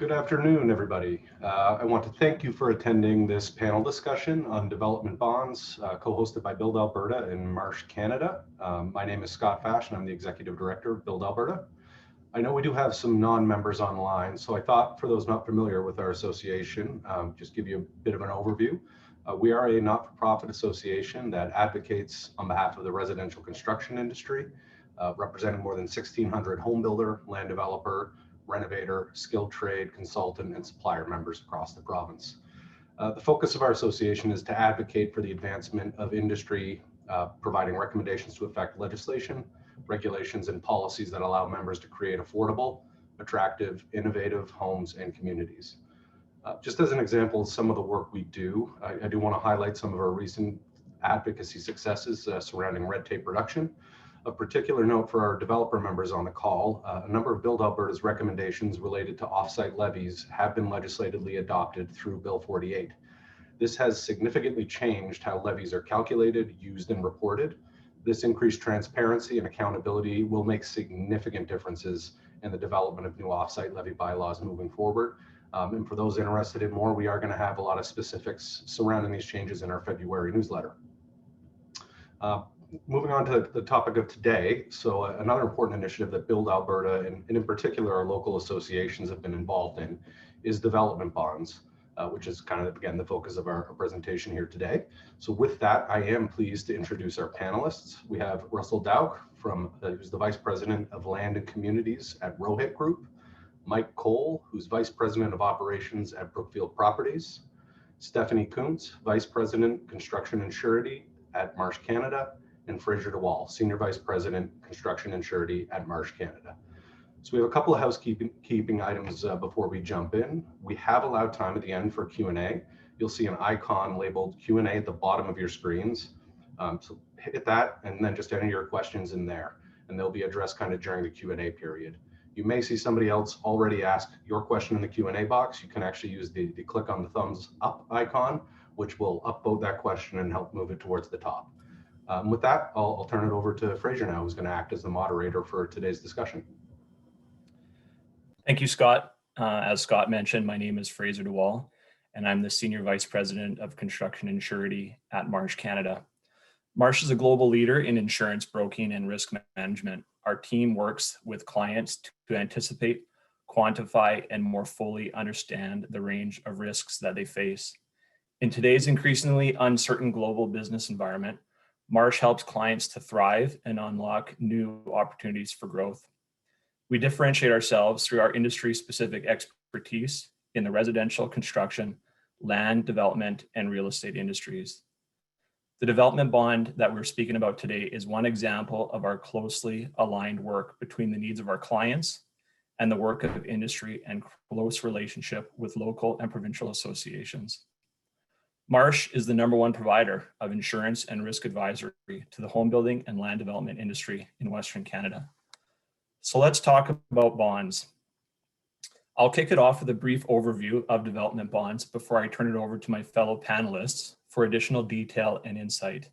Good afternoon, everybody. I want to thank you for attending this panel discussion on development bonds, co-hosted by Build Alberta and Marsh Canada. My name is Scott Fashion. I'm the Executive Director of Build Alberta. I know we do have some non-members online, so I thought for those not familiar with our association, just give you a bit of an overview. We are a not-for-profit association that advocates on behalf of the residential construction industry, representing more than 1,600 home builder, land developer, renovator, skilled trade, consultant, and supplier members across the province. The focus of our association is to advocate for the advancement of industry, providing recommendations to affect legislation, regulations, and policies that allow members to create affordable, attractive, innovative homes and communities. Just as an example of some of the work we do, I do want to highlight some of our recent advocacy successes surrounding red tape reduction. A particular note for our developer members on the call, a number of Build Alberta's recommendations related to offsite levies have been legislatively adopted through Bill 48. This has significantly changed how levies are calculated, used, and reported. This increased transparency and accountability will make significant differences in the development of new offsite levy bylaws moving forward. And for those interested in more, we are going to have a lot of specifics surrounding these changes in our February newsletter. Moving on to the topic of today, so another important initiative that Build Alberta and in particular our local associations have been involved in is development bonds, which is kind of, again, the focus of our presentation here today. So with that, I am pleased to introduce our panelists. We have Russell Dowk, who's the Vice President of Land and Communities at Rohit Group, Mike Cole, who's Vice President of Operations at Brookfield Properties, Stephanie Kuntz, Vice President, Construction and Surety at Marsh Canada, and Fraser DeWall, Senior Vice President, Construction and Surety at Marsh Canada. So we have a couple of housekeeping items before we jump in. We have allowed time at the end for Q&A. You'll see an icon labeled Q&A at the bottom of your screens. So hit that and then just enter your questions in there, and they'll be addressed kind of during the Q&A period. You may see somebody else already ask your question in the Q&A box. You can actually use the click on the thumbs up icon, which will upvote that question and help move it towards the top. With that, I'll turn it over to Fraser now, who's going to act as the moderator for today's discussion. Thank you, Scott. As Scott mentioned, my name is Fraser DeWall, and I'm the Senior Vice President of Construction and Surety at Marsh Canada. Marsh is a global leader in insurance broking and risk management. Our team works with clients to anticipate, quantify, and more fully understand the range of risks that they face. In today's increasingly uncertain global business environment, Marsh helps clients to thrive and unlock new opportunities for growth. We differentiate ourselves through our industry-specific expertise in the residential construction, land development, and real estate industries. The development bond that we're speaking about today is one example of our closely aligned work between the needs of our clients and the work of industry and close relationship with local and provincial associations. Marsh is the #1 provider of insurance and risk advisory to the home building and land development industry in Western Canada. So let's talk about bonds. I'll kick it off with a brief overview of development bonds before I turn it over to my fellow panelists for additional detail and insight.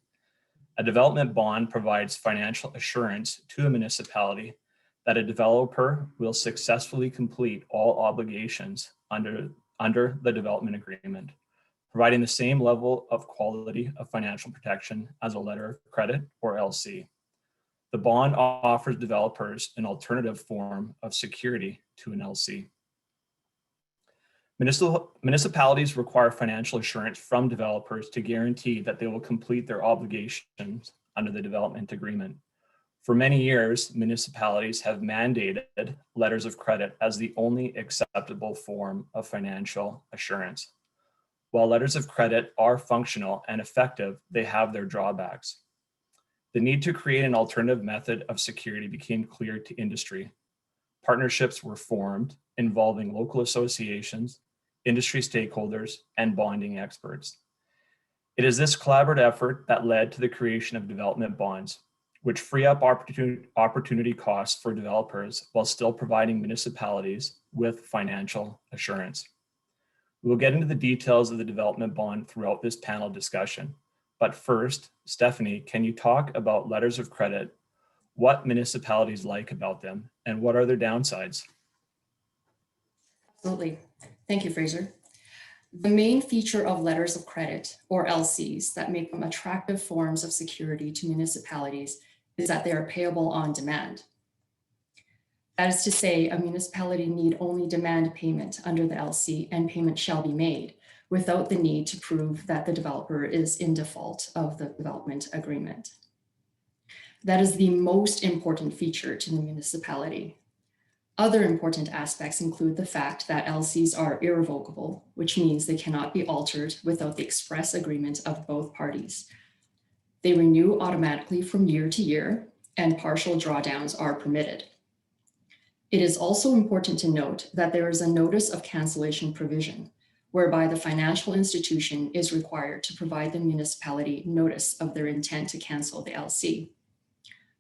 A development bond provides financial assurance to a municipality that a developer will successfully complete all obligations under the development agreement, providing the same level of quality of financial protection as a letter of credit or LC. The bond offers developers an alternative form of security to an LC. Municipalities require financial assurance from developers to guarantee that they will complete their obligations under the development agreement. For many years, municipalities have mandated letters of credit as the only acceptable form of financial assurance. While letters of credit are functional and effective, they have their drawbacks. The need to create an alternative method of security became clear to industry. Partnerships were formed involving local associations, industry stakeholders, and bonding experts. It is this collaborative effort that led to the creation of development bonds, which free up opportunity costs for developers while still providing municipalities with financial assurance. We will get into the details of the development bond throughout this panel discussion. But first, Stephanie, can you talk about letters of credit, what municipalities like about them, and what are their downsides? Absolutely. Thank you, Fraser. The main feature of letters of credit, or LCs, that make them attractive forms of security to municipalities is that they are payable on demand. That is to say, a municipality need only demand payment under the LC, and payment shall be made without the need to prove that the developer is in default of the development agreement. That is the most important feature to the municipality. Other important aspects include the fact that LCs are irrevocable, which means they cannot be altered without the express agreement of both parties. They renew automatically from year to year, and partial drawdowns are permitted. It is also important to note that there is a notice of cancellation provision, whereby the financial institution is required to provide the municipality notice of their intent to cancel the LC.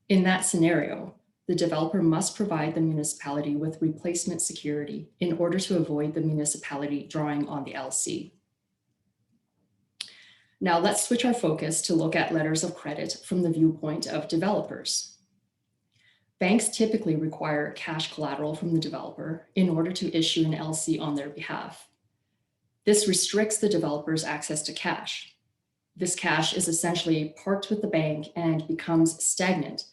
In that scenario, the developer must provide the municipality with replacement security in order to avoid the municipality drawing on the LC. Now let's switch our focus to look at letters of credit from the viewpoint of developers. Banks typically require cash collateral from the developer in order to issue an LC on their behalf. This restricts the developer's access to cash. This cash is essentially parked with the bank and becomes stagnant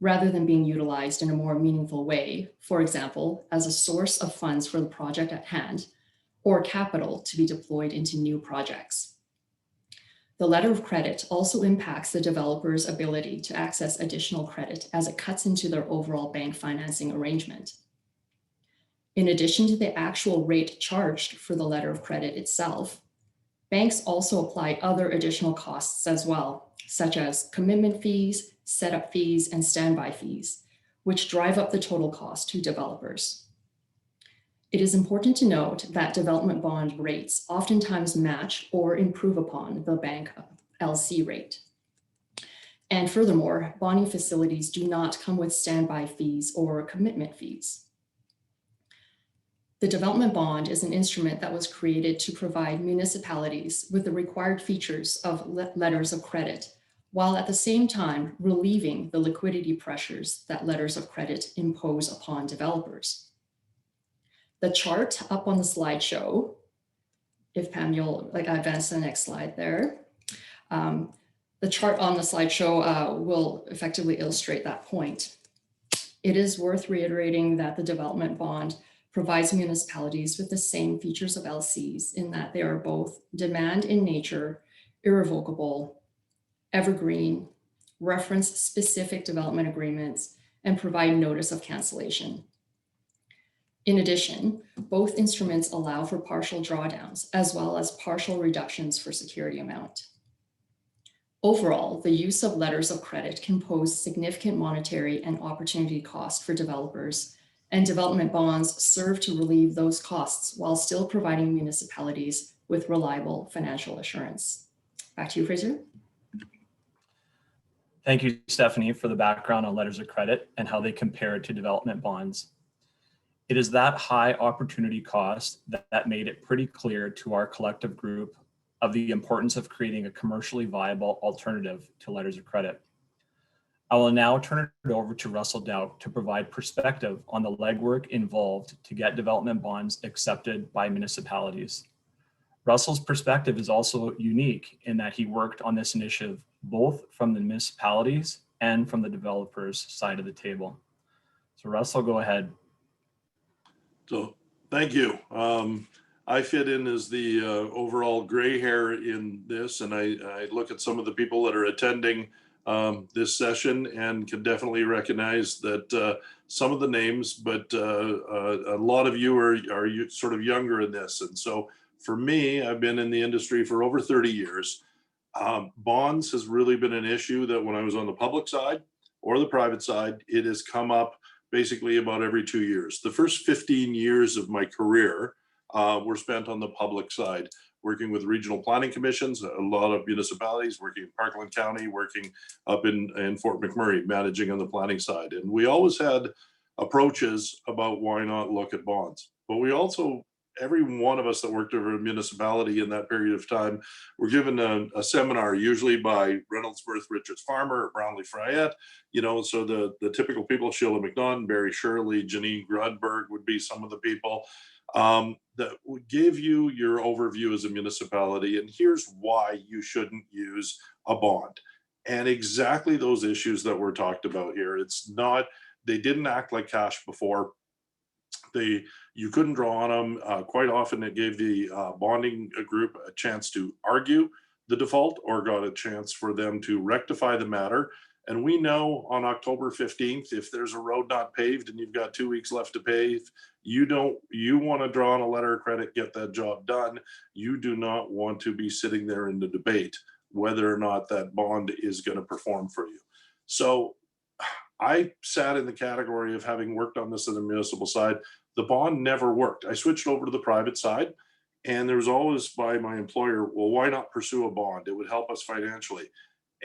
rather than being utilized in a more meaningful way, for example, as a source of funds for the project at hand or capital to be deployed into new projects. The letter of credit also impacts the developer's ability to access additional credit as it cuts into their overall bank financing arrangement. In addition to the actual rate charged for the letter of credit itself, banks also apply other additional costs as well, such as commitment fees, setup fees, and standby fees, which drive up the total cost to developers. It is important to note that development bond rates oftentimes match or improve upon the bank LC rate. And furthermore, bonding facilities do not come with standby fees or commitment fees. The development bond is an instrument that was created to provide municipalities with the required features of letters of credit, while at the same time relieving the liquidity pressures that letters of credit impose upon developers. The chart up on the slideshow, if Pam, you'll advance to the next slide there. The chart on the slideshow will effectively illustrate that point. It is worth reiterating that the development bond provides municipalities with the same features of LCs in that they are both demand in nature, irrevocable, evergreen, reference specific development agreements, and provide notice of cancellation. In addition, both instruments allow for partial drawdowns as well as partial reductions for security amount. Overall, the use of letters of credit can pose significant monetary and opportunity cost for developers, and development bonds serve to relieve those costs while still providing municipalities with reliable financial assurance. Back to you, Fraser. Thank you, Stephanie, for the background on letters of credit and how they compare to development bonds. It is that high opportunity cost that made it pretty clear to our collective group of the importance of creating a commercially viable alternative to letters of credit. I will now turn it over to Russell Doubt to provide perspective on the legwork involved to get development bonds accepted by municipalities. Russell's perspective is also unique in that he worked on this initiative both from the municipalities and from the developers side of the table. So Russell, go ahead. So thank you. I fit in as the overall gray hair in this, and I look at some of the people that are attending this session and can definitely recognize that some of the names, but a lot of you are sort of younger in this. And so for me, I've been in the industry for over 30 years. Bonds has really been an issue that when I was on the public side or the private side, it has come up basically about every 2 years. The first 15 years of my career were spent on the public side, working with regional planning commissions, a lot of municipalities, working in Parkland County, working up in Fort McMurray, managing on the planning side. And we always had approaches about why not look at bonds. But we also, every one of us that worked over a municipality in that period of time, were given a seminar, usually by Reynoldsworth Richards Farmer or Brownlee Fryette, so the typical people, Sheila McNaughton, Barry Shirley, Janine Grudberg would be some of the people. that would give you your overview as a municipality, and here's why you shouldn't use a bond. And exactly those issues that were talked about here. It's not, they didn't act like cash before. You couldn't draw on them. Quite often it gave the bonding group a chance to argue the default or got a chance for them to rectify the matter. And we know on October 15th, if there's a road not paved and you've got 2 weeks left to pave, you want to draw on a letter of credit, get that job done. You do not want to be sitting there in the debate whether or not that bond is going to perform for you. So I sat in the category of having worked on this on the municipal side. The bond never worked. I switched over to the private side, and there was always by my employer, well, why not pursue a bond? It would help us financially.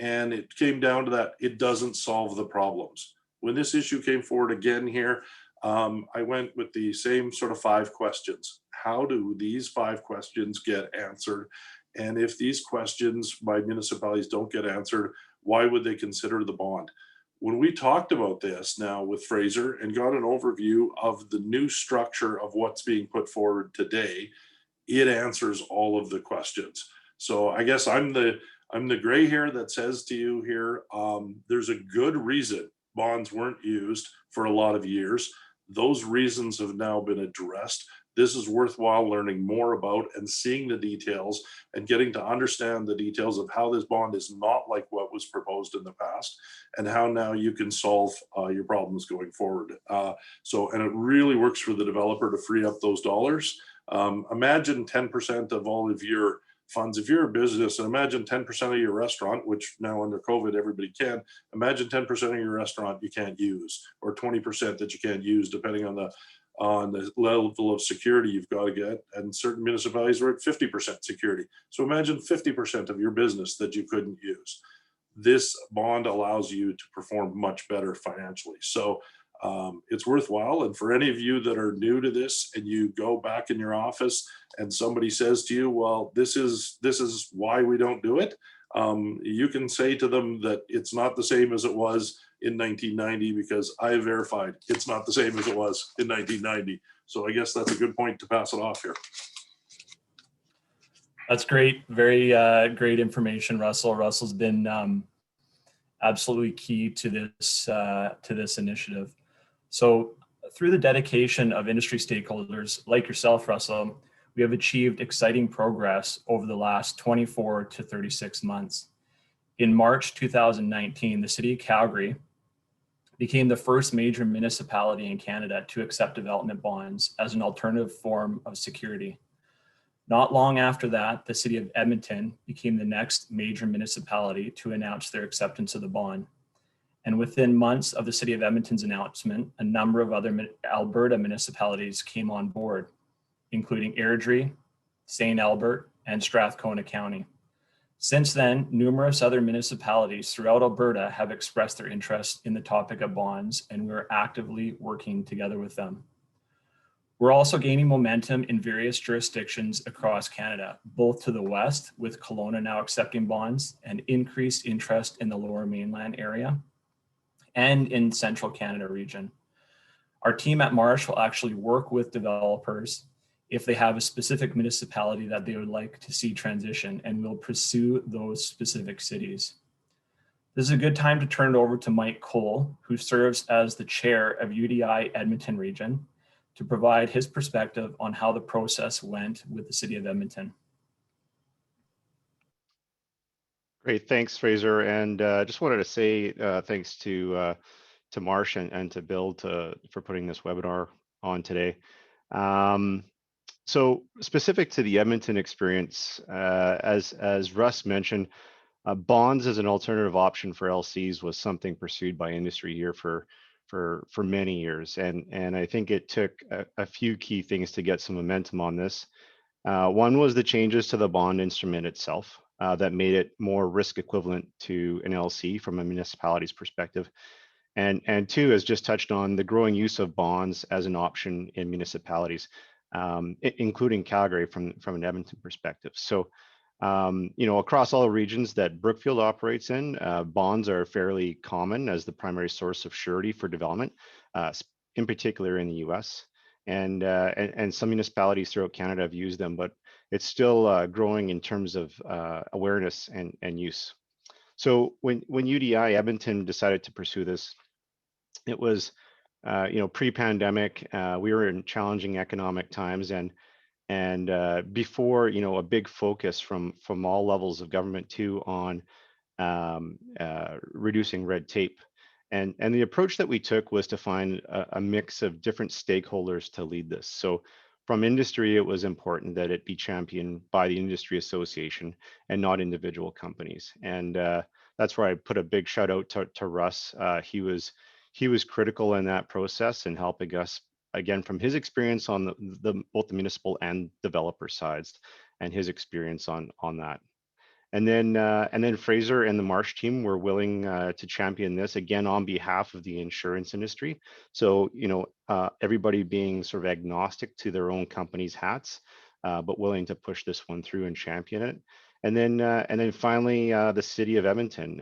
And it came down to that. It doesn't solve the problems. When this issue came forward again here, I went with the same sort of 5 questions. How do these 5 questions get answered? And if these questions by municipalities don't get answered, why would they consider the bond? When we talked about this now with Fraser and got an overview of the new structure of what's being put forward today, it answers all of the questions. So I guess I'm the gray hair that says to you here, there's a good reason bonds weren't used for a lot of years. Those reasons have now been addressed. This is worthwhile learning more about and seeing the details and getting to understand the details of how this bond is not like what was proposed in the past and how now you can solve your problems going forward. And it really works for the developer to free up those dollars. Imagine 10% of all of your funds. If you're a business, and imagine 10% of your restaurant, which now under COVID, everybody can, imagine 10% of your restaurant you can't use, or 20% that you can't use, depending on the level of security you've got to get. And certain municipalities are at 50% security. So imagine 50% of your business that you couldn't use. This bond allows you to perform much better financially. So it's worthwhile. And for any of you that are new to this and you go back in your office and somebody says to you, well, this is why we don't do it. You can say to them that it's not the same as it was in 1990, because I verified it's not the same as it was in 1990. So I guess that's a good point to pass it off here. That's great. Very great information, Russell. Russell's been absolutely key to this initiative. So through the dedication of industry stakeholders like yourself, Russell, we have achieved exciting progress over the last 24 to 36 months. In March 2019, the City of Calgary became the first major municipality in Canada to accept development bonds as an alternative form of security. Not long after that, the City of Edmonton became the next major municipality to announce their acceptance of the bond. And within months of the City of Edmonton's announcement, a number of other Alberta municipalities came on board, including Airdrie, St. Albert, and Strathcona County. Since then, numerous other municipalities throughout Alberta have expressed their interest in the topic of bonds, and we're actively working together with them. We're also gaining momentum in various jurisdictions across Canada, both to the west, with Kelowna now accepting bonds, and increased interest in the Lower Mainland area, and in Central Canada region. Our team at Marsh will actually work with developers if they have a specific municipality that they would like to see transition, and we'll pursue those specific cities. This is a good time to turn it over to Mike Cole, who serves as the chair of UDI Edmonton region, to provide his perspective on how the process went with the City of Edmonton. Great, thanks, Fraser. And just wanted to say thanks to Marsh and to Bill for putting this webinar on today. So specific to the Edmonton experience, as Russ mentioned, bonds as an alternative option for LCs was something pursued by industry here for many years, and I think it took a few key things to get some momentum on this. One was the changes to the bond instrument itself that made it more risk equivalent to an LC from a municipality's perspective. And two, as just touched on, the growing use of bonds as an option in municipalities, including Calgary from an Edmonton perspective. So, across all the regions that Brookfield operates in, bonds are fairly common as the primary source of surety for development, in particular in the US. and some municipalities throughout Canada have used them, but it's still growing in terms of awareness and use. So when UDI Edmonton decided to pursue this, it was pre-pandemic. We were in challenging economic times, and before a big focus from all levels of government too on reducing red tape. And the approach that we took was to find a mix of different stakeholders to lead this. So from industry, it was important that it be championed by the industry association and not individual companies. And that's where I put a big shout out to Russ. He was critical in that process and helping us, again, from his experience on both the municipal and developer sides, and his experience on that. And then Fraser and the Marsh team were willing to champion this, again, on behalf of the insurance industry. So, everybody being sort of agnostic to their own company's hats, but willing to push this one through and champion it. And then finally, the city of Edmonton.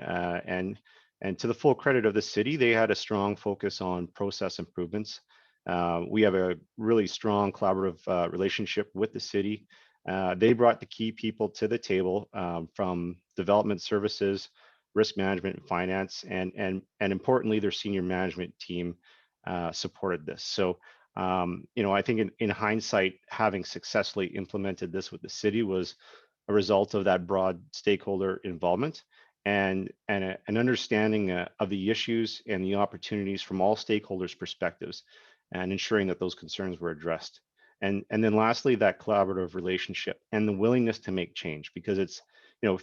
And to the full credit of the city, they had a strong focus on process improvements. We have a really strong collaborative relationship with the city. They brought the key people to the table, from development services, risk management, and finance, and importantly, their senior management team supported this. So, I think in hindsight, having successfully implemented this with the city was a result of that broad stakeholder involvement and an understanding of the issues and the opportunities from all stakeholders' perspectives, and ensuring that those concerns were addressed. And then lastly, that collaborative relationship and the willingness to make change, because it's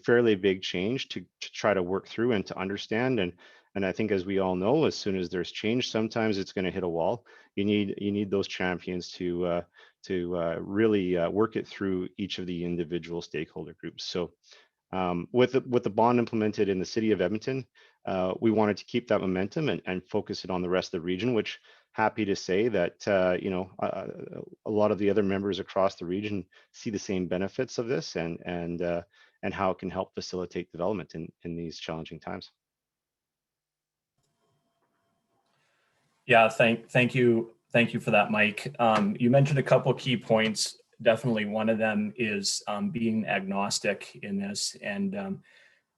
fairly big change to try to work through and to understand. And I think, as we all know, as soon as there's change, sometimes it's going to hit a wall. You need those champions to really work it through each of the individual stakeholder groups. So with the bond implemented in the city of Edmonton, we wanted to keep that momentum and focus it on the rest of the region, which, happy to say that a lot of the other members across the region see the same benefits of this and how it can help facilitate development in these challenging times. Yeah, thank you for that, Mike. You mentioned a couple of key points. Definitely one of them is being agnostic in this, and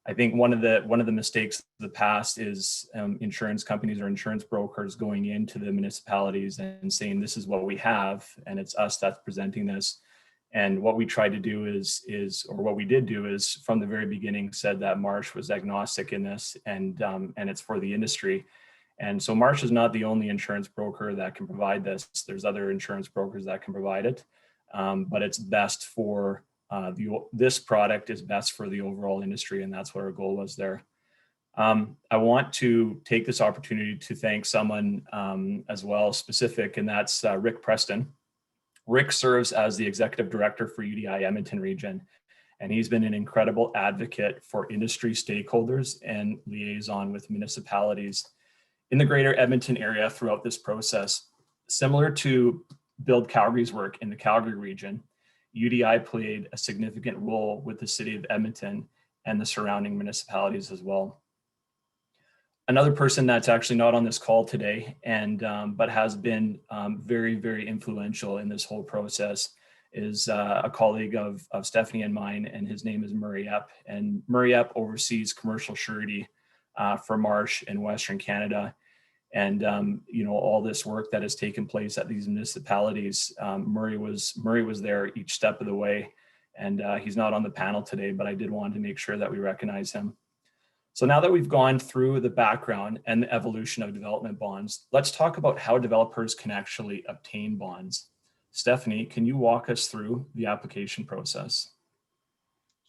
I think one of the mistakes of the past is insurance companies or insurance brokers going into the municipalities and saying, this is what we have, and it's us that's presenting this. And what we tried to do or what we did do is, from the very beginning, said that Marsh was agnostic in this, and it's for the industry. And so Marsh is not the only insurance broker that can provide this. There's other insurance brokers that can provide it, but it's best for this product is best for the overall industry, and that's what our goal was there. I want to take this opportunity to thank someone as well, specific, and that's Rick Preston. Rick serves as the executive director for UDI Edmonton region, and he's been an incredible advocate for industry stakeholders and liaison with municipalities in the greater Edmonton area throughout this process. Similar to Build Calgary's work in the Calgary region, UDI played a significant role with the city of Edmonton and the surrounding municipalities as well. Another person that's actually not on this call today, and but has been very, very influential in this whole process, is a colleague of Stephanie and mine, and his name is Murray Epp. And Murray Epp oversees commercial surety for Marsh in Western Canada. And all this work that has taken place at these municipalities, Murray was there each step of the way, and he's not on the panel today, but I did want to make sure that we recognize him. So now that we've gone through the background and the evolution of development bonds, let's talk about how developers can actually obtain bonds. Stephanie, can you walk us through the application process?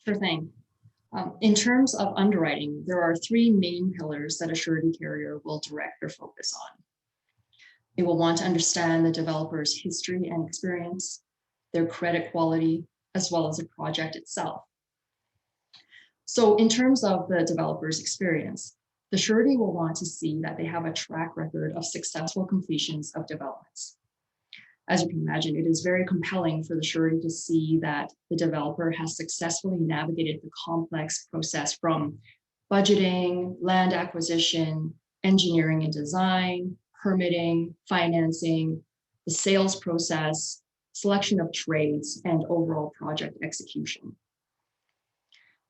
Sure thing. In terms of underwriting, there are three main pillars that a surety carrier will direct their focus on. They will want to understand the developer's history and experience, their credit quality, as well as the project itself. So in terms of the developer's experience, the surety will want to see that they have a track record of successful completions of developments. As you can imagine, it is very compelling for the surety to see that the developer has successfully navigated the complex process from budgeting, land acquisition, engineering and design, permitting, financing, the sales process, selection of trades, and overall project execution.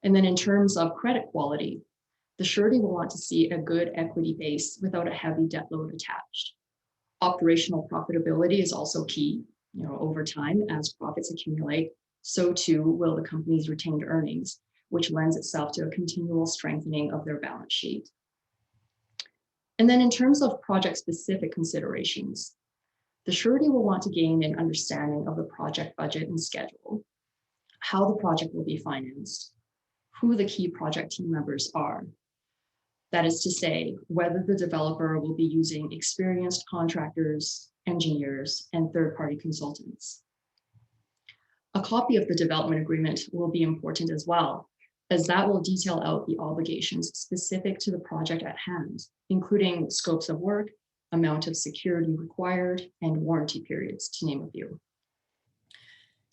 And then in terms of credit quality, the surety will want to see a good equity base without a heavy debt load attached. Operational profitability is also key. Over time, as profits accumulate, so too will the company's retained earnings, which lends itself to a continual strengthening of their balance sheet. And then in terms of project-specific considerations, the surety will want to gain an understanding of the project budget and schedule, how the project will be financed, who the key project team members are. That is to say, whether the developer will be using experienced contractors, engineers, and third-party consultants. A copy of the development agreement will be important as well, as that will detail out the obligations specific to the project at hand, including scopes of work, amount of security required, and warranty periods, to name a few.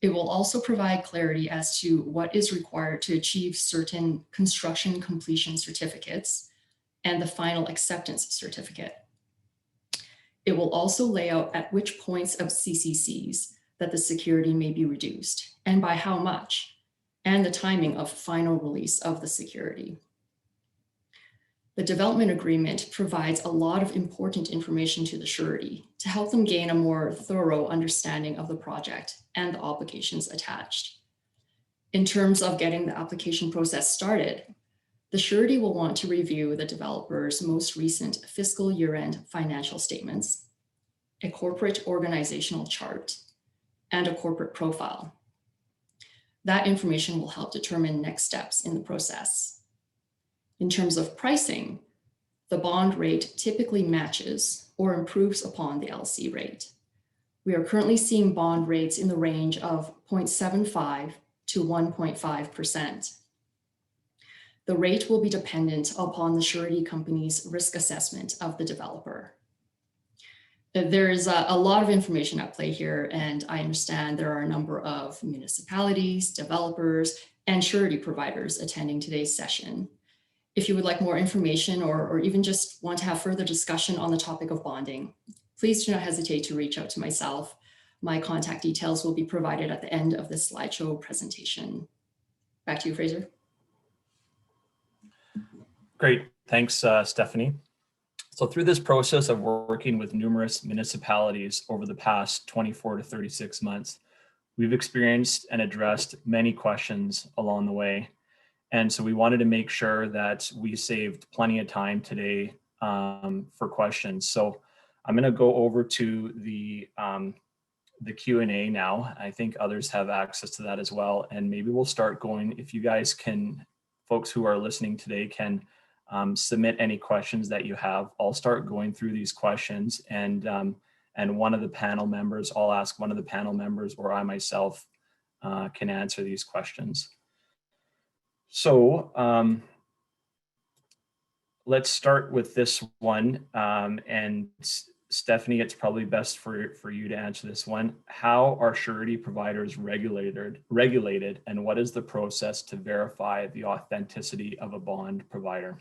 It will also provide clarity as to what is required to achieve certain construction completion certificates and the final acceptance certificate. It will also lay out at which points of CCCs that the security may be reduced and by how much, and the timing of final release of the security. The development agreement provides a lot of important information to the surety to help them gain a more thorough understanding of the project and the obligations attached. In terms of getting the application process started, the surety will want to review the developer's most recent fiscal year-end financial statements, a corporate organizational chart, and a corporate profile. That information will help determine next steps in the process. In terms of pricing, the bond rate typically matches or improves upon the LC rate. We are currently seeing bond rates in the range of 0.75 to 1.5%. The rate will be dependent upon the surety company's risk assessment of the developer. There is a lot of information at play here, and I understand there are a number of municipalities, developers, and surety providers attending today's session. If you would like more information or even just want to have further discussion on the topic of bonding, please do not hesitate to reach out to myself. My contact details will be provided at the end of this slideshow presentation. Back to you, Fraser. Great, thanks, Stephanie. So through this process of working with numerous municipalities over the past 24 to 36 months, we've experienced and addressed many questions along the way. And so we wanted to make sure that we saved plenty of time today for questions. So I'm going to go over to the Q&A now. I think others have access to that as well. And maybe we'll start going, if you guys can, folks who are listening today can submit any questions that you have. I'll start going through these questions, and one of the panel members, I'll ask one of the panel members, or I myself can answer these questions. So let's start with this one. And Stephanie, it's probably best for you to answer this one. How are surety providers regulated, and what is the process to verify the authenticity of a bond provider?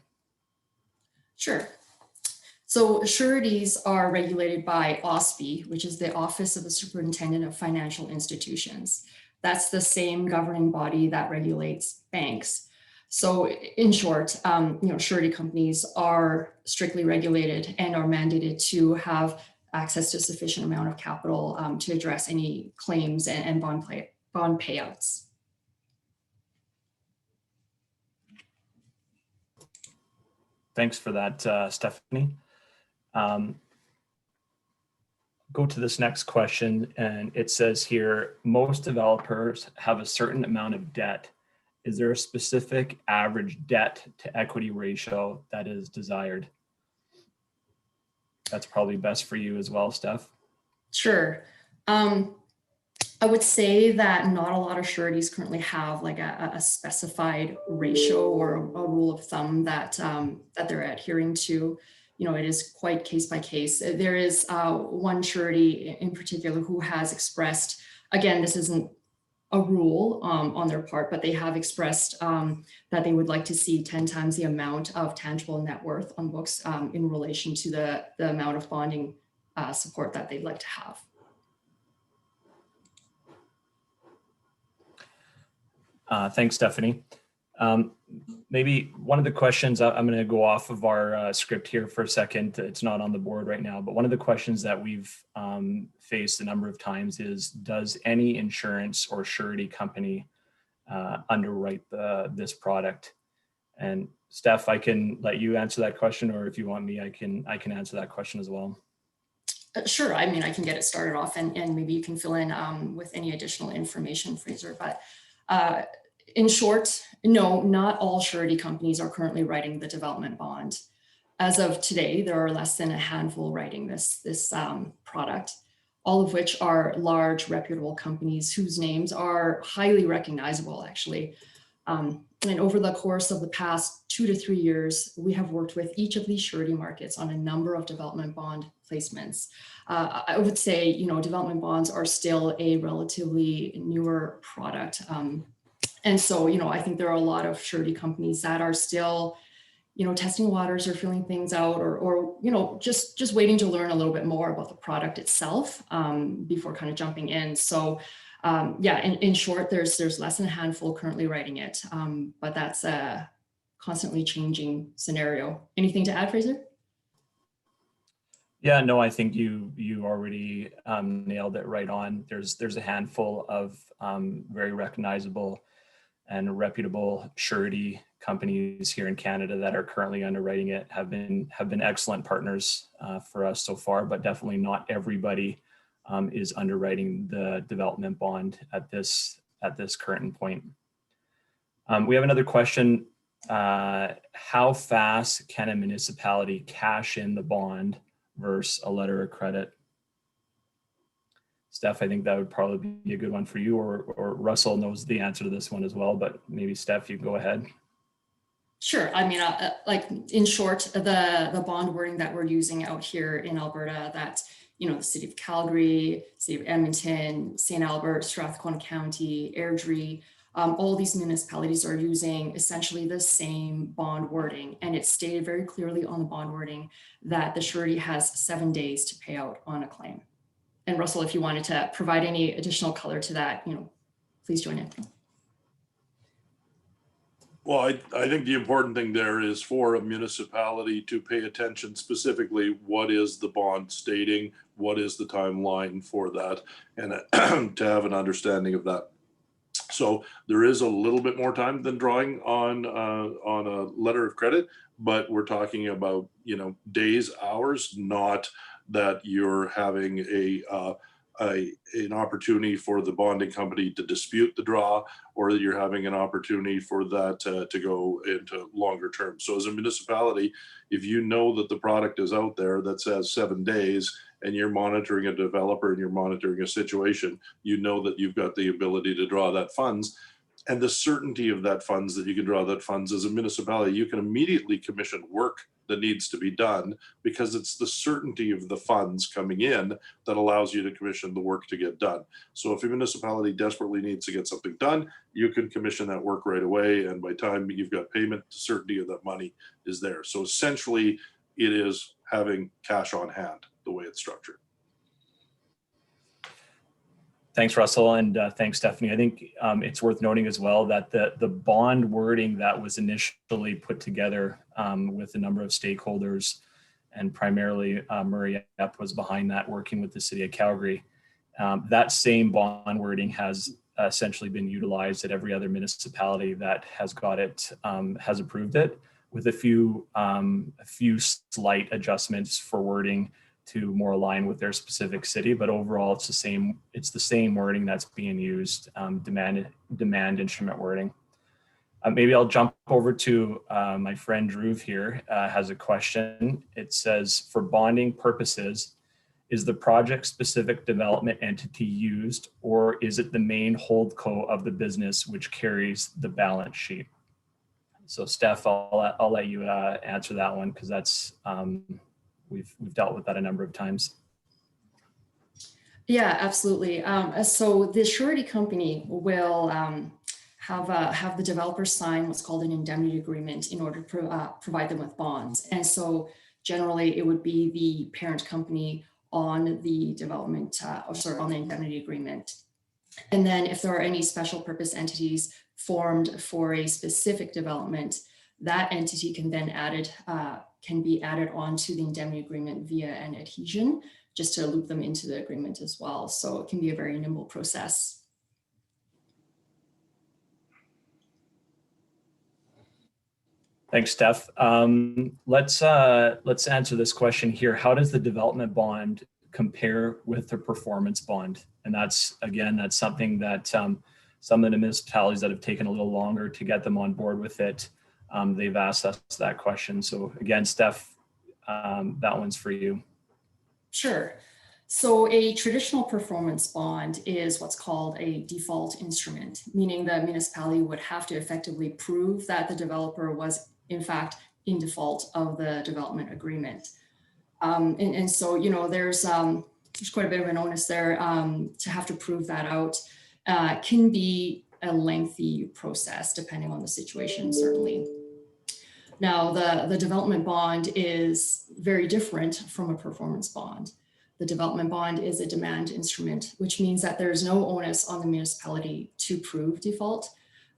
Sure. So sureties are regulated by OSFI, which is the Office of the Superintendent of Financial Institutions. That's the same governing body that regulates banks. So in short, surety companies are strictly regulated and are mandated to have access to a sufficient amount of capital to address any claims and bond payouts. Thanks for that, Stephanie. Go to this next question, and it says here, most developers have a certain amount of debt. Is there a specific average debt to equity ratio that is desired? That's probably best for you as well, Steph. Sure. I would say that not a lot of sureties currently have like a specified ratio or a rule of thumb that they're adhering to. It is quite case by case. There is one surety in particular who has expressed, again, this isn't a rule on their part, but they have expressed that they would like to see 10 times the amount of tangible net worth on books in relation to the amount of bonding support that they'd like to have. Thanks, Stephanie. Maybe one of the questions, I'm going to go off of our script here for a second. It's not on the board right now, but one of the questions that we've faced a number of times is, does any insurance or surety company underwrite this product? And Steph, I can let you answer that question, or if you want me, I can answer that question as well. Sure. I mean, I can get it started off, and maybe you can fill in with any additional information, Fraser. But in short, no, not all surety companies are currently writing the development bond. As of today, there are less than a handful writing this product, all of which are large, reputable companies whose names are highly recognizable, actually. And over the course of the past 2 to 3 years, we have worked with each of these surety markets on a number of development bond placements. I would say, you know, development bonds are still a relatively newer product. And so, you know, I think there are a lot of surety companies that are still, you know, testing waters or feeling things out, or you know, just waiting to learn a little bit more about the product itself before kind of jumping in. So yeah, in short, there's less than a handful currently writing it, but that's a constantly changing scenario. Anything to add, Fraser? Yeah, no, I think you already nailed it right on. There's a handful of very recognizable and reputable surety companies here in Canada that are currently underwriting it, have been excellent partners for us so far, but definitely not everybody is underwriting the development bond at this current point. We have another question. How fast can a municipality cash in the bond versus a letter of credit? Steph, I think that would probably be a good one for you, or Russell knows the answer to this one as well, but maybe Steph, you go ahead. Sure. I mean, like in short, the bond wording that we're using out here in Alberta, that, you know, the city of Calgary, city of Edmonton, St. Albert, Strathcona County, Airdrie, all these municipalities are using essentially the same bond wording. And it's stated very clearly on the bond wording that the surety has 7 days to pay out on a claim. And Russell, if you wanted to provide any additional color to that, you know, please join in. Well, I think the important thing there is for a municipality to pay attention specifically, what is the bond stating, what is the timeline for that, and to have an understanding of that. So there is a little bit more time than drawing on a letter of credit, but we're talking about, you know, days, hours, not that you're having an opportunity for the bonding company to dispute the draw, or that you're having an opportunity for that to go into longer term. So as a municipality, if you know that the product is out there that says 7 days, and you're monitoring a developer and you're monitoring a situation, you know that you've got the ability to draw that funds. And the certainty of that funds, that you can draw that funds as a municipality, you can immediately commission work that needs to be done, because it's the certainty of the funds coming in that allows you to commission the work to get done. So if a municipality desperately needs to get something done, you can commission that work right away. And by the time you've got payment, the certainty of that money is there. So essentially it is having cash on hand, the way it's structured. Thanks, Russell, and thanks, Stephanie. I think it's worth noting as well that the bond wording that was initially put together with a number of stakeholders, and primarily Murray Epp was behind that, working with the city of Calgary. That same bond wording has essentially been utilized at every other municipality that has got it, has approved it, with a few slight adjustments for wording to more align with their specific city, but overall it's the same wording that's being used, demand instrument wording. Maybe I'll jump over to my friend Dhruv here, has a question. It says, for bonding purposes, is the project specific development entity used, or is it the main holdco of the business which carries the balance sheet? So Steph, I'll let you answer that one, because that's we've dealt with that a number of times. Yeah, absolutely. So the surety company will have the developer sign what's called an indemnity agreement in order to provide them with bonds. And so generally it would be the parent company on the development, on the indemnity agreement. And then if there are any special purpose entities formed for a specific development, that entity can then be added onto the indemnity agreement via an adhesion, just to loop them into the agreement as well. So it can be a very nimble process. Thanks, Steph. Let's answer this question here. How does the development bond compare with the performance bond? And that's something that some of the municipalities that have taken a little longer to get them on board with it, they've asked us that question. So again, Steph, that one's for you. Sure. So a traditional performance bond is what's called a default instrument, meaning the municipality would have to effectively prove that the developer was in fact in default of the development agreement. And so, you know, there's quite a bit of an onus there to have to prove that out. Can be a lengthy process depending on the situation, certainly. Now, the development bond is very different from a performance bond. The development bond is a demand instrument, which means that there's no onus on the municipality to prove default.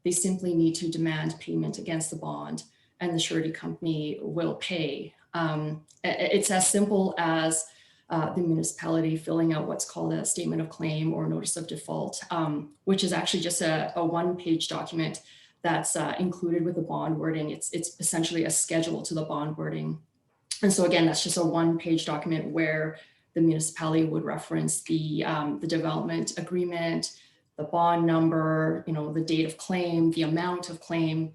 They simply need to demand payment against the bond, and the surety company will pay. It's as simple as the municipality filling out what's called a statement of claim or notice of default, which is actually just a one-page document that's included with the bond wording. It's essentially a schedule to the bond wording. And so again, that's just a one-page document where the municipality would reference the development agreement, the bond number, you know, the date of claim, the amount of claim,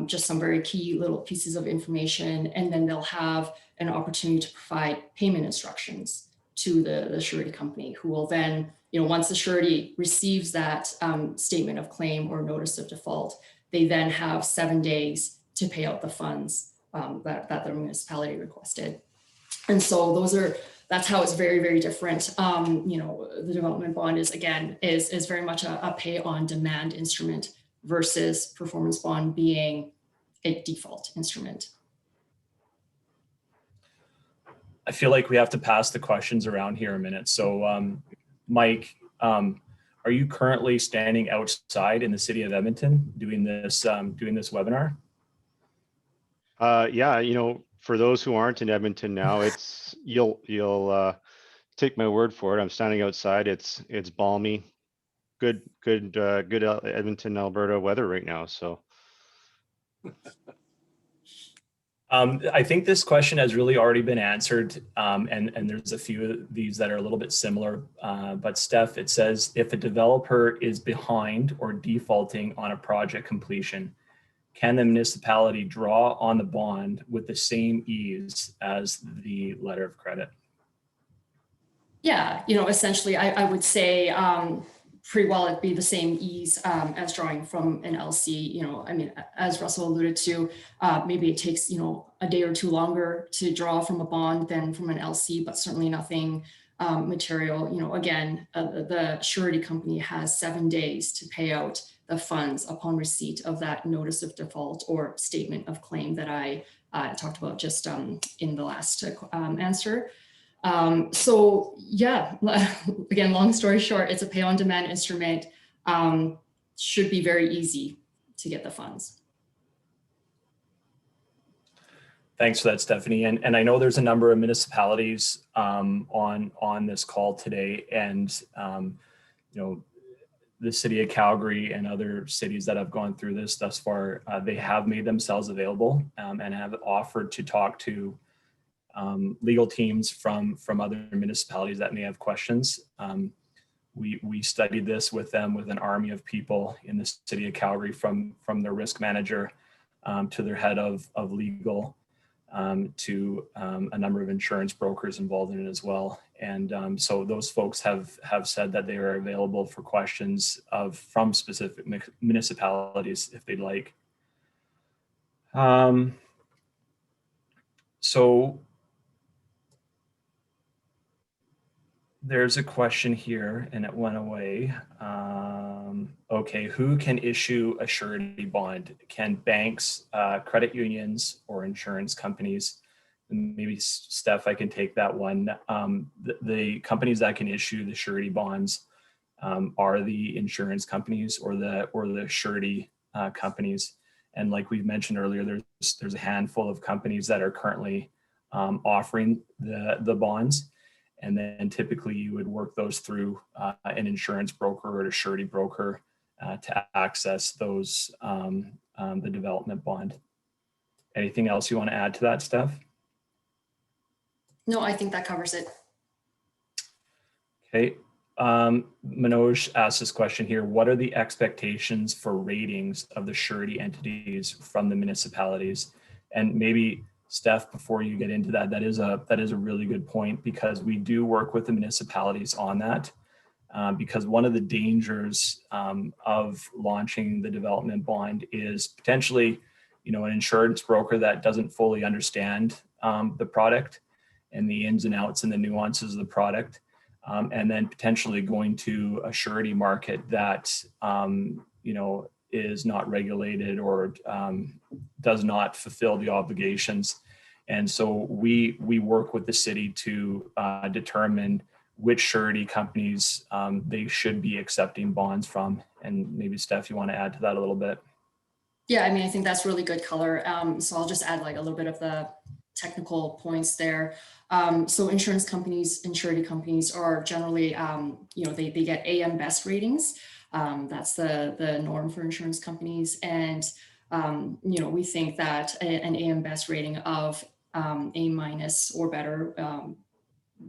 just some very key little pieces of information. And then they'll have an opportunity to provide payment instructions to the surety company, who will then, you know, once the surety receives that statement of claim or notice of default, they then have 7 days to pay out the funds that the municipality requested. And so that's how it's very, very different. You know, the development bond is very much a pay on demand instrument versus performance bond being a default instrument. I feel like we have to pass the questions around here a minute. So Mike, are you currently standing outside in the city of Edmonton doing this webinar? Yeah, you know, for those who aren't in Edmonton now, it's you'll take my word for it. I'm standing outside. It's balmy, good Edmonton, Alberta weather right now. So I think this question has really already been answered, and there's a few of these that are a little bit similar. But Steph, it says, if a developer is behind or defaulting on a project completion, can the municipality draw on the bond with the same ease as the letter of credit? Yeah, you know, essentially, I would say pretty well it'd be the same ease as drawing from an LC. You know, I mean, as Russell alluded to, maybe it takes, you know, a day or two longer to draw from a bond than from an LC, but certainly nothing material. You know, again, the surety company has 7 days to pay out the funds upon receipt of that notice of default or statement of claim that I talked about just in the last answer. So yeah, again, long story short, it's a pay on demand instrument. Should be very easy to get the funds. Thanks for that, Stephanie. And I know there's a number of municipalities on this call today, and you know, the city of Calgary and other cities that have gone through this thus far, they have made themselves available and have offered to talk to legal teams from other municipalities that may have questions. We studied this with them, with an army of people in the city of Calgary, from their risk manager to their head of legal, to a number of insurance brokers involved in it as well. And so those folks have said that they are available for questions from specific municipalities if they'd like. So there's a question here and it went away. Okay, who can issue a surety bond? Can banks, credit unions, or insurance companies? And maybe Steph, I can take that one. The companies that can issue the surety bonds are the insurance companies or the surety companies. And like we mentioned earlier, there's a handful of companies that are currently offering the bonds. And then typically you would work those through an insurance broker or a surety broker to access those, the development bond. Anything else you want to add to that, Steph? No, I think that covers it. Okay. Manoj asked this question here. What are the expectations for ratings of the surety entities from the municipalities? And maybe Steph, before you get into that, that is a really good point, because we do work with the municipalities on that. Because one of the dangers of launching the development bond is potentially, an insurance broker that doesn't fully understand the product and the ins and outs and the nuances of the product. And then potentially going to a surety market that, is not regulated or does not fulfill the obligations. And so we work with the city to determine which surety companies they should be accepting bonds from. And maybe Steph, you want to add to that a little bit? Yeah, I mean, I think that's really good color. So I'll just add like a little bit of the technical points there. So insurance companies and surety companies are generally, they get AM Best ratings. That's the norm for insurance companies. And, we think that an AM Best rating of A- or better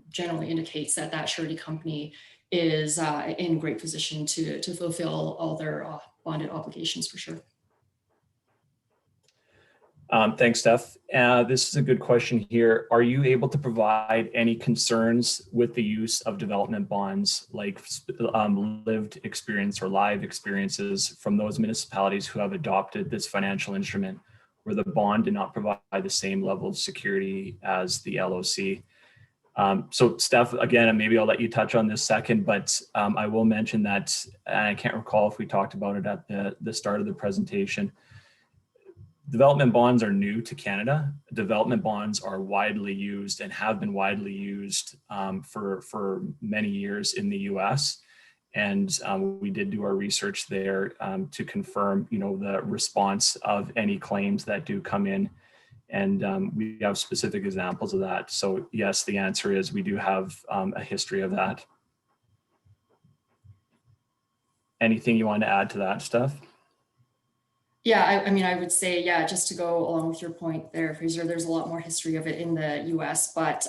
generally indicates that that surety company is in great position to fulfill all their bonded obligations for sure. Thanks, Steph. This is a good question here. Are you able to provide any concerns with the use of development bonds, like lived experience or live experiences from those municipalities who have adopted this financial instrument, where the bond did not provide the same level of security as the LOC? So Steph, again, and maybe I'll let you touch on this second, but I will mention that, and I can't recall if we talked about it at the start of the presentation. Development bonds are new to Canada. Development bonds are widely used and have been widely used for many years in the US. And we did do our research there to confirm, the response of any claims that do come in. And we have specific examples of that. So yes, the answer is we do have a history of that. Anything you want to add to that, Steph? Yeah, I mean, I would say, just to go along with your point there, Fraser, there's a lot more history of it in the US, but,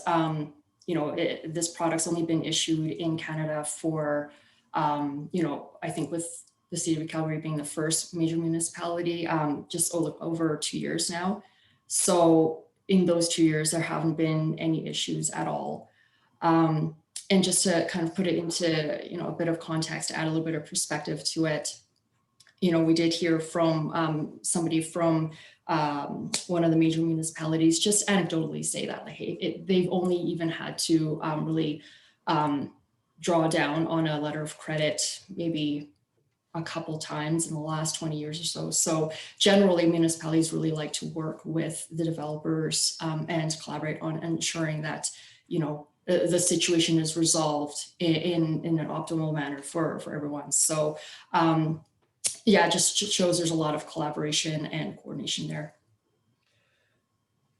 this product's only been issued in Canada for, I think with the city of Calgary being the first major municipality, just over 2 years now. So in those 2 years, there haven't been any issues at all. And just to kind of put it into, a bit of context, add a little bit of perspective to it. We did hear from somebody from one of the major municipalities just anecdotally say that they've only even had to really draw down on a letter of credit maybe a couple times in the last 20 years or so. So generally, municipalities really like to work with the developers and collaborate on ensuring that, the situation is resolved in an optimal manner for everyone. So it just shows there's a lot of collaboration and coordination there.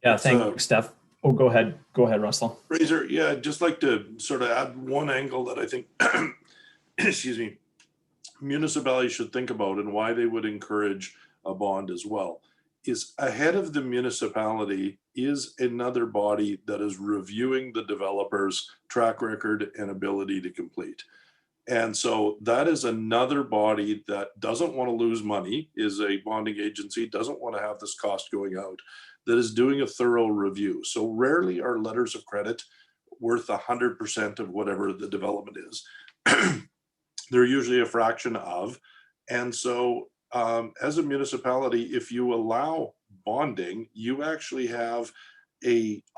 Yeah, thanks, Steph. Oh, go ahead, Russell. Fraser, I'd just like to sort of add one angle that I think, excuse me, municipalities should think about, and why they would encourage a bond as well, is ahead of the municipality is another body that is reviewing the developer's track record and ability to complete. And so that is another body that doesn't want to lose money, is a bonding agency, doesn't want to have this cost going out, that is doing a thorough review. So rarely are letters of credit worth 100% of whatever the development is. They're usually a fraction of. And so as a municipality, if you allow bonding, you actually have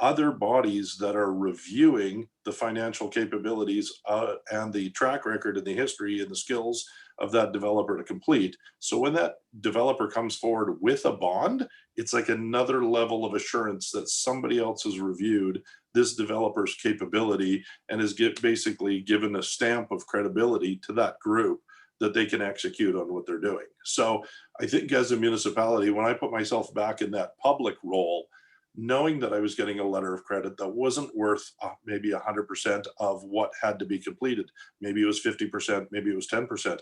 other bodies that are reviewing the financial capabilities and the track record and the history and the skills of that developer to complete. So when that developer comes forward with a bond, it's like another level of assurance that somebody else has reviewed this developer's capability and is basically given a stamp of credibility to that group that they can execute on what they're doing. So I think as a municipality, when I put myself back in that public role, knowing that I was getting a letter of credit that wasn't worth maybe 100% of what had to be completed, maybe it was 50%, maybe it was 10%,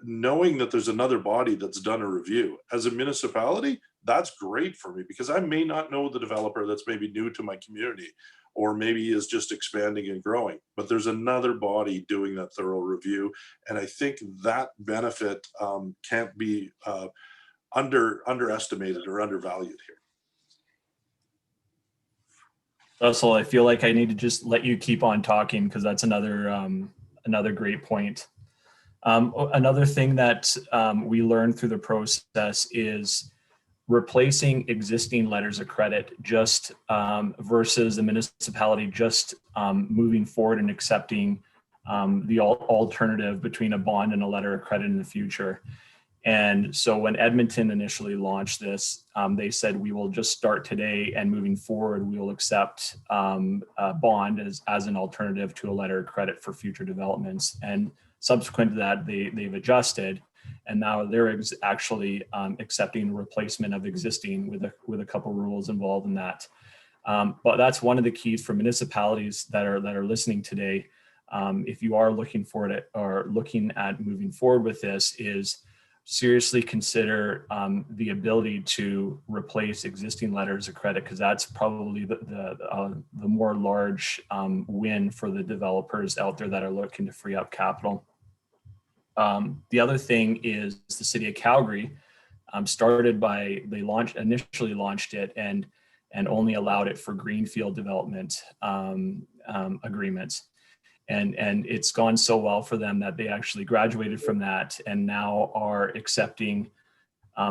knowing that there's another body that's done a review as a municipality, that's great for me, because I may not know the developer that's maybe new to my community, or maybe is just expanding and growing, but there's another body doing that thorough review. And I think that benefit can't be underestimated or undervalued here. Russell, I feel like I need to just let you keep on talking, because that's another great point. Another thing that we learned through the process is replacing existing letters of credit just versus the municipality just moving forward and accepting the alternative between a bond and a letter of credit in the future. And so when Edmonton initially launched this, they said, we will just start today, and moving forward, we will accept a bond as an alternative to a letter of credit for future developments. And subsequent to that, they've adjusted, and now they're actually accepting replacement of existing with a couple rules involved in that. But that's one of the keys for municipalities that are listening today. If you are looking for it or looking at moving forward with this, is seriously consider the ability to replace existing letters of credit, because that's probably the more large win for the developers out there that are looking to free up capital. The other thing is the city of Calgary initially launched it and only allowed it for greenfield development agreements. And it's gone so well for them that they actually graduated from that and now are accepting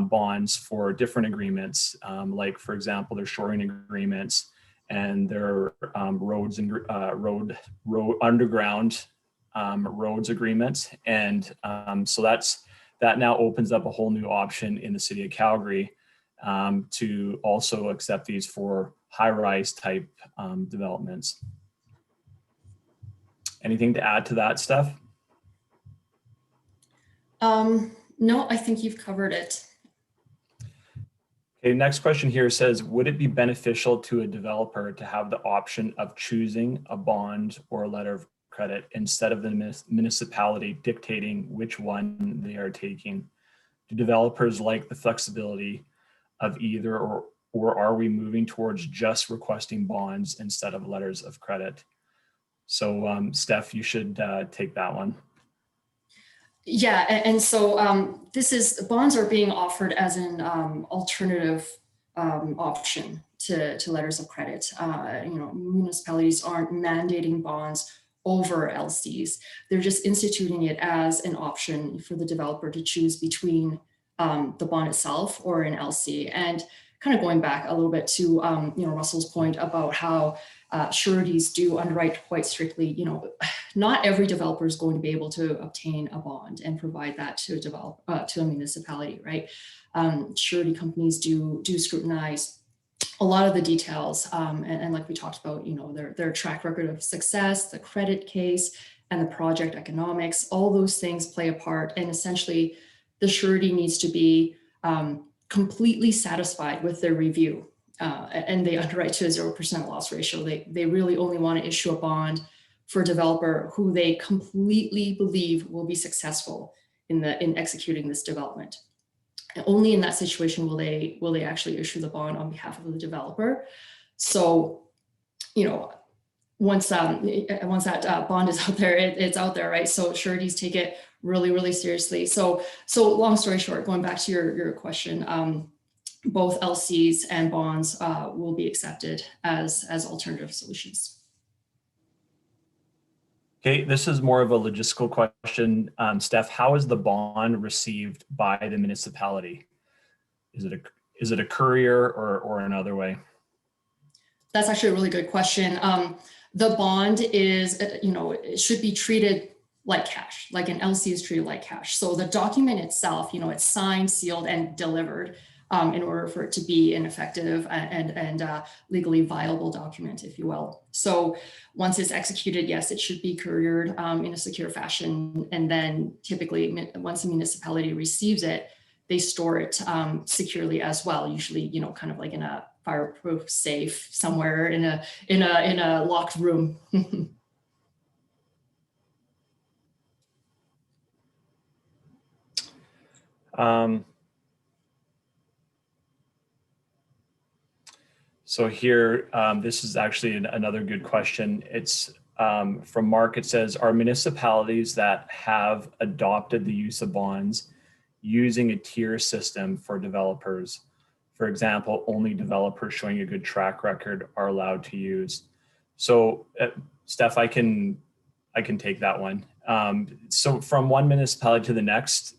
bonds for different agreements, like, for example, their shoring agreements and their roads and underground roads agreements. And so that now opens up a whole new option in the city of Calgary to also accept these for high-rise type developments. Anything to add to that, Steph? No, I think you've covered it. Okay, next question here says, would it be beneficial to a developer to have the option of choosing a bond or a letter of credit instead of the municipality dictating which one they are taking? Do developers like the flexibility of either, or are we moving towards just requesting bonds instead of letters of credit? So Steph, you should take that one. Yeah, and so bonds are being offered as an alternative option to letters of credit. Municipalities aren't mandating bonds over LCs. They're just instituting it as an option for the developer to choose between the bond itself or an LC. And kind of going back a little bit to Russell's point about how sureties do underwrite quite strictly. Not every developer is going to be able to obtain a bond and provide that to a municipality, right? Surety companies do scrutinize a lot of the details, and like we talked about, their track record of success, the credit case, and the project economics. All those things play a part, and essentially, the surety needs to be completely satisfied with their review. And they underwrite to a 0% loss ratio. They really only want to issue a bond for a developer who they completely believe will be successful in executing this development. And only in that situation will they actually issue the bond on behalf of the developer. So, once that bond is out there, it's out there, right? So sureties take it really, really seriously. So long story short, going back to your question, both LCs and bonds will be accepted as alternative solutions. Okay, this is more of a logistical question. Steph, how is the bond received by the municipality? Is it a courier or another way? That's actually a really good question. The bond is, it should be treated like cash, like an LC is treated like cash. So the document itself, it's signed, sealed, and delivered in order for it to be an effective and legally viable document, if you will. So once it's executed, yes, it should be couriered in a secure fashion. And then typically once a municipality receives it, they store it securely as well, usually, kind of like in a fireproof safe somewhere in a locked room. So here, this is actually another good question. It's from Mark. It says, are municipalities that have adopted the use of bonds using a tier system for developers? For example, only developers showing a good track record are allowed to use. So Steph, I can take that one. So from one municipality to the next,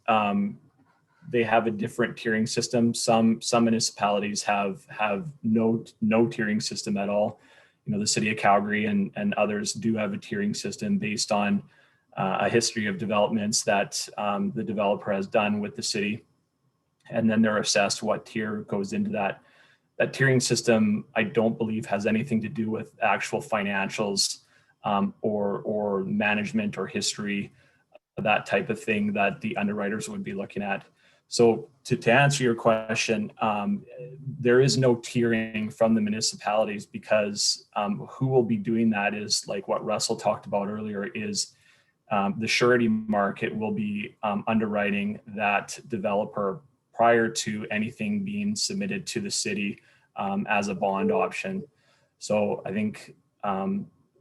they have a different tiering system. Some municipalities have no tiering system at all. The city of Calgary and others do have a tiering system based on a history of developments that the developer has done with the city. And then they're assessed what tier goes into that. That tiering system, I don't believe, has anything to do with actual financials or management or history, that type of thing that the underwriters would be looking at. So to answer your question, there is no tiering from the municipalities because who will be doing that is, like what Russell talked about earlier, is the surety market will be underwriting that developer prior to anything being submitted to the city as a bond option. So I think,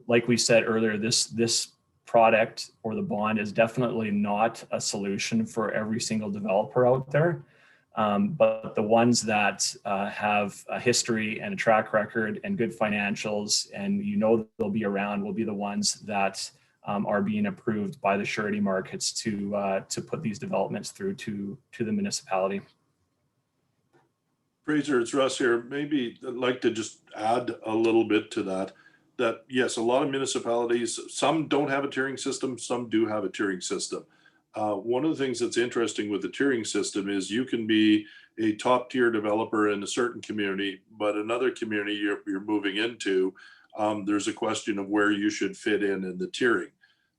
like we said earlier, this product or the bond is definitely not a solution for every single developer out there. But the ones that have a history and a track record and good financials, and they'll be around, will be the ones that are being approved by the surety markets to put these developments through to the municipality. Fraser, it's Russ here. Maybe I'd like to just add a little bit to that yes, a lot of municipalities, some don't have a tiering system, some do have a tiering system. One of the things that's interesting with the tiering system is you can be a top tier developer in a certain community, but another community you're moving into, there's a question of where you should fit in the tiering.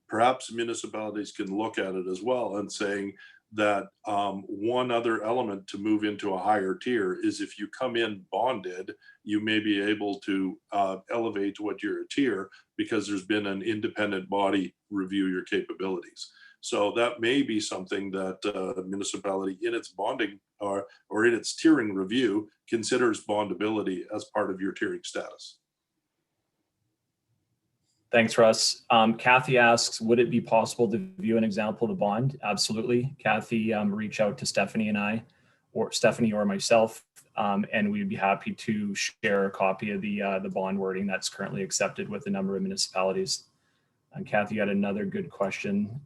Perhaps municipalities can look at it as well and saying that one other element to move into a higher tier is if you come in bonded, you may be able to elevate what you're a tier because there's been an independent body review your capabilities. So that may be something that a municipality in its bonding or in its tiering review considers bondability as part of your tiering status. Thanks, Russ. Kathy asks, would it be possible to view an example of the bond? Absolutely. Kathy, reach out to Stephanie and I, or Stephanie or myself, and we'd be happy to share a copy of the bond wording that's currently accepted with a number of municipalities. And Kathy had another good question.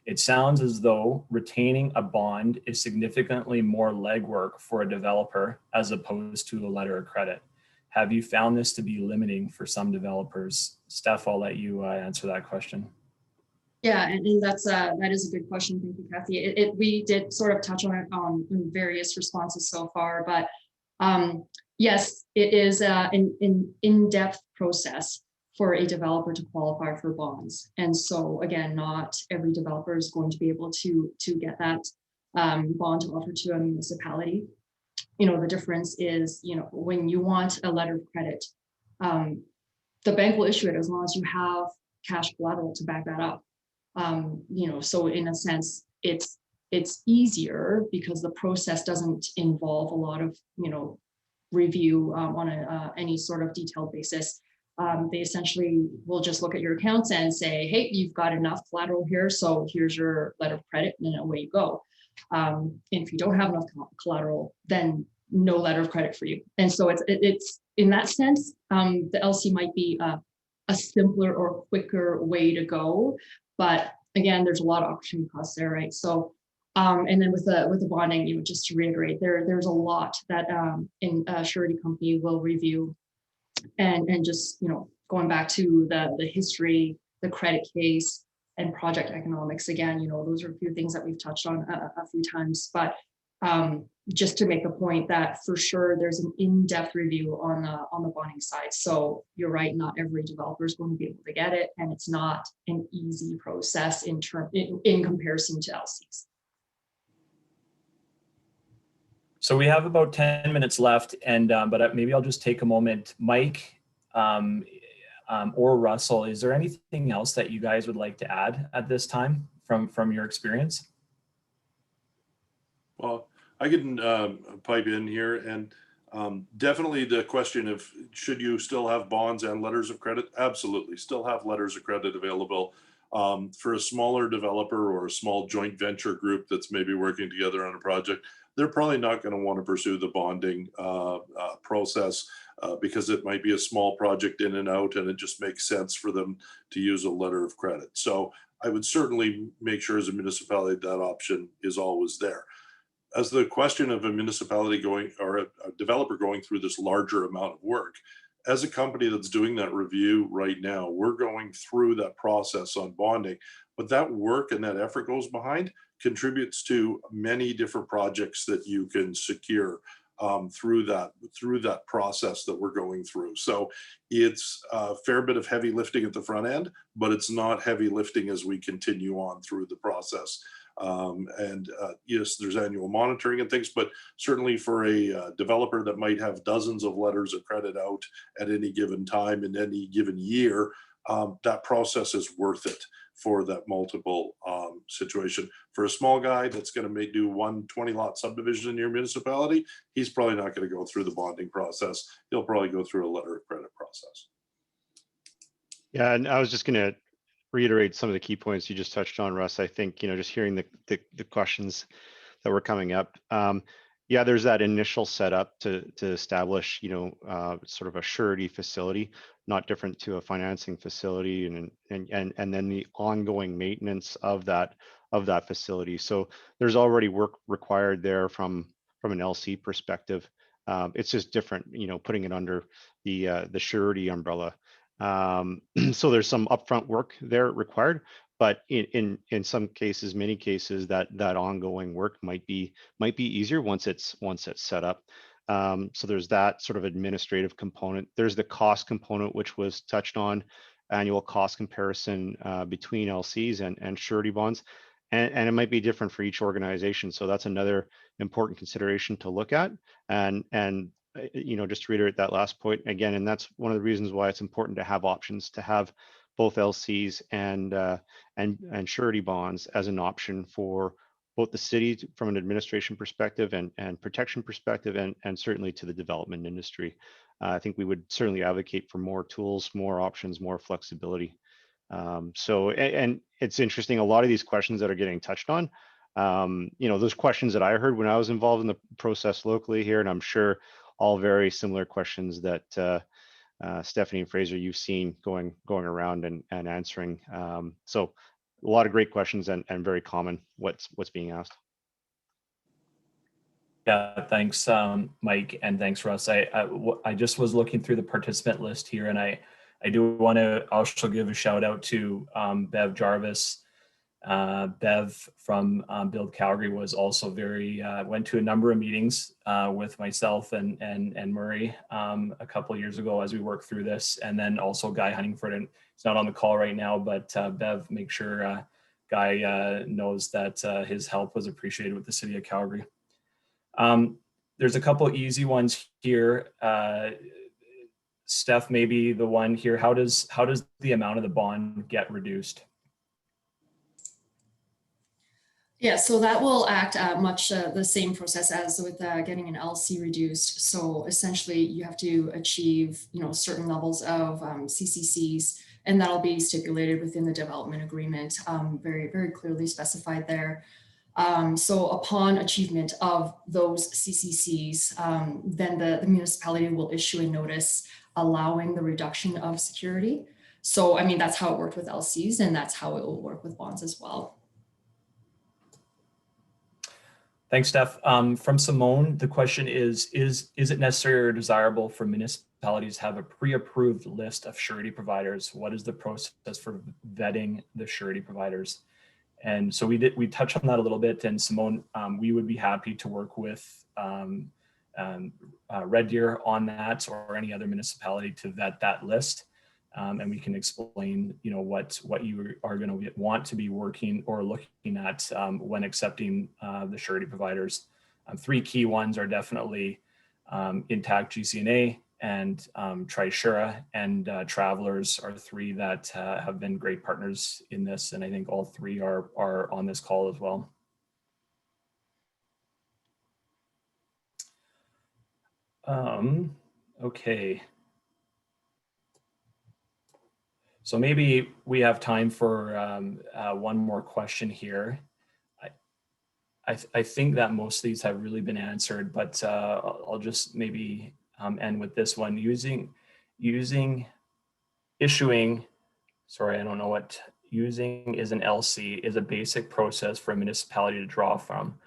It sounds as though retaining a bond is significantly more legwork for a developer as opposed to a letter of credit. Have you found this to be limiting for some developers? Steph, I'll let you answer that question. Yeah, and that is a good question. Thank you, Kathy. We did sort of touch on it in various responses so far, but yes, it is an in-depth process for a developer to qualify for bonds. And so again, not every developer is going to be able to get that bond to offer to a municipality. The difference is, when you want a letter of credit, the bank will issue it as long as you have cash collateral to back that up. So in a sense, it's easier because the process doesn't involve a lot of, review on any sort of detailed basis. They essentially will just look at your accounts and say, hey, you've got enough collateral here, so here's your letter of credit, and then away you go. And if you don't have enough collateral, then no letter of credit for you. And so it's in that sense, the LC might be a simpler or quicker way to go. But again, there's a lot of opportunity costs there, right? So, and then with the bonding, just to reiterate, there's a lot that in a surety company will review, and just going back to the history, the credit case, and project economics. Again, those are a few things that we've touched on a few times, but Just to make a point that for sure there's an in-depth review on the bonding side. So you're right, not every developer is going to be able to get it, and it's not an easy process in comparison to LCs. So we have about 10 minutes left, and but maybe I'll just take a moment. Mike or Russell, is there anything else that you guys would like to add at this time from your experience? Well, I can pipe in here, and definitely the question of should you still have bonds and letters of credit? Absolutely, still have letters of credit available. For a smaller developer or a small joint venture group that's maybe working together on a project, they're probably not going to want to pursue the bonding process because it might be a small project in and out, and it just makes sense for them to use a letter of credit. So I would certainly make sure as a municipality that option is always there. As the question of a municipality going or a developer going through this larger amount of work, as a company that's doing that review right now, we're going through that process on bonding, but that work and that effort goes behind contributes to many different projects that you can secure through that process that we're going through. So it's a fair bit of heavy lifting at the front end, but it's not heavy lifting as we continue on through the process. Yes, there's annual monitoring and things, but certainly for a developer that might have dozens of letters of credit out at any given time in any given year, that process is worth it for that multiple situation. For a small guy that's going to do one 20-lot subdivision in your municipality, he's probably not going to go through the bonding process. He'll probably go through a letter of credit process. Yeah, and I was just going to reiterate some of the key points you just touched on, Russ. I think, just hearing the questions that were coming up. Yeah, there's that initial setup to establish, sort of a surety facility, not different to a financing facility, and then the ongoing maintenance of that facility. So there's already work required there from an LC perspective. It's just different, putting it under the surety umbrella. So there's some upfront work there required, but in some cases, many cases, that ongoing work might be easier once it's set up. So there's that sort of administrative component. There's the cost component, which was touched on, annual cost comparison between LCs and surety bonds, and it might be different for each organization. So that's another important consideration to look at. And just to reiterate that last point again, and that's one of the reasons why it's important to have options, to have both LCs and surety bonds as an option for both the city from an administration perspective and protection perspective, and certainly to the development industry. I think we would certainly advocate for more tools, more options, more flexibility. So it's interesting, a lot of these questions that are getting touched on, those questions that I heard when I was involved in the process locally here, and I'm sure all very similar questions that Stephanie and Fraser, you've seen going around and answering. So a lot of great questions and very common what's being asked. Yeah, thanks, Mike, and thanks, Russ. I just was looking through the participant list here, and I do want to also give a shout out to Bev Jarvis. Bev from Build Calgary was also went to a number of meetings with myself and Murray a couple of years ago as we worked through this, and then also Guy Huntingford, and he's not on the call right now, but Bev, make sure Guy knows that his help was appreciated with the City of Calgary. There's a couple easy ones here. Steph, maybe the one here, how does the amount of the bond get reduced? Yeah, so that will act much the same process as with getting an LC reduced. So essentially you have to achieve, certain levels of CCCs, and that'll be stipulated within the development agreement, very, very clearly specified there. So upon achievement of those CCCs, then the municipality will issue a notice allowing the reduction of security. So, I mean, that's how it worked with LCs, and that's how it will work with bonds as well. Thanks, Steph. From Simone, the question is it necessary or desirable for municipalities to have a pre-approved list of surety providers? What is the process for vetting the surety providers? And so we touched on that a little bit, and Simone, we would be happy to work with Red Deer on that, or any other municipality, to vet that list. And we can explain, what you are going to want to be working or looking at when accepting the surety providers. 3 key ones are definitely Intact GCNA and Trisura, and Travelers are 3 that have been great partners in this. And I think all 3 are on this call as well. Okay. So maybe we have time for one more question here. I think that most of these have really been answered, but I'll just maybe end with this one. Using is an LC is a basic process for a municipality to draw from.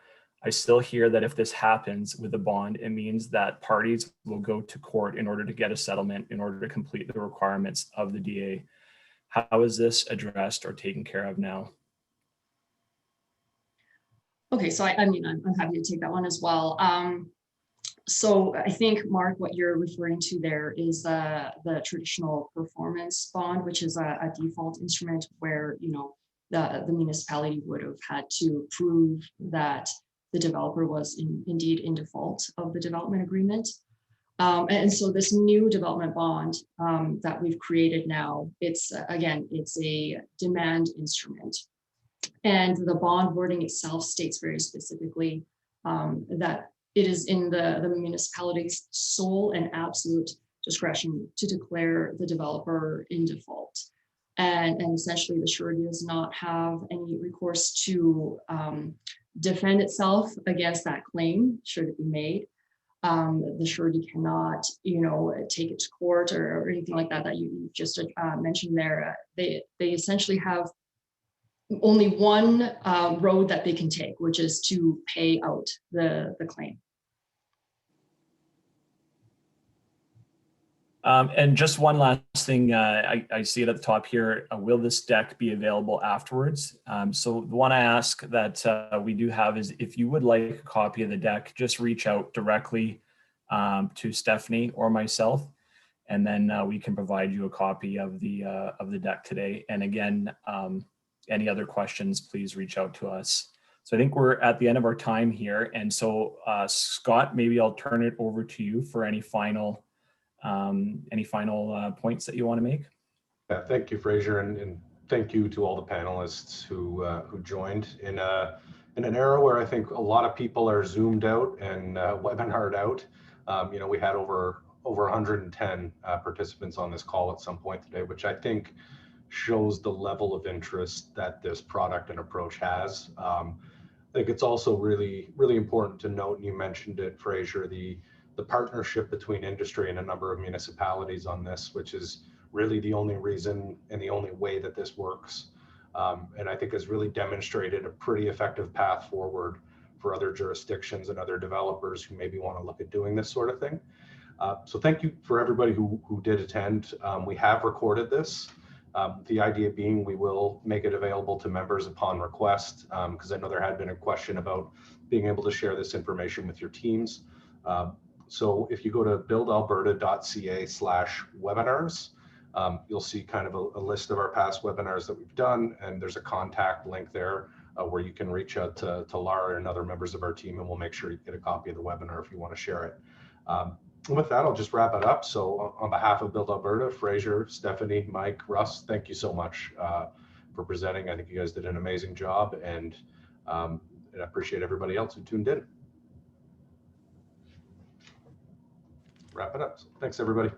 I still hear that if this happens with a bond, it means that parties will go to court in order to get a settlement in order to complete the requirements of the DA. How is this addressed or taken care of now? Okay, so I'm happy to take that one as well. So I think, Mark, what you're referring to there is the traditional performance bond, which is a default instrument where, the municipality would have had to prove that the developer was indeed in default of the development agreement. And so this new development bond that we've created now, it's a demand instrument. And the bond wording itself states very specifically that it is in the municipality's sole and absolute discretion to declare the developer in default. And essentially the surety does not have any recourse to defend itself against that claim, should it be made. The surety cannot, take it to court or anything like that you just mentioned there. They essentially have only one road that they can take, which is to pay out the claim. And just one last thing, I see it at the top here. Will this deck be available afterwards? So the one I ask that we do have is, if you would like a copy of the deck, just reach out directly to Stephanie or myself, and then we can provide you a copy of the deck today. And again, any other questions, please reach out to us. So I think we're at the end of our time here. And so Scott, maybe I'll turn it over to you for any final points that you want to make. Yeah, thank you, Fraser, and thank you to all the panelists who joined in an era where I think a lot of people are zoomed out and webinared out. We had over 110 participants on this call at some point today, which I think shows the level of interest that this product and approach has. I think it's also really, really important to note, and you mentioned it, Fraser, the partnership between industry and a number of municipalities on this, which is really the only reason and the only way that this works. And I think has really demonstrated a pretty effective path forward for other jurisdictions and other developers who maybe want to look at doing this sort of thing. So thank you for everybody who did attend. We have recorded this. The idea being we will make it available to members upon request, because I know there had been a question about being able to share this information with your teams. So if you go to buildalberta.ca/webinars, you'll see kind of a list of our past webinars that we've done, and there's a contact link there where you can reach out to Lara and other members of our team, and we'll make sure you get a copy of the webinar if you want to share it. With that, I'll just wrap it up. So on behalf of Build Alberta, Fraser, Stephanie, Mike, Russ, thank you so much for presenting. I think you guys did an amazing job, and I appreciate everybody else who tuned in. Wrap it up. So thanks, everybody.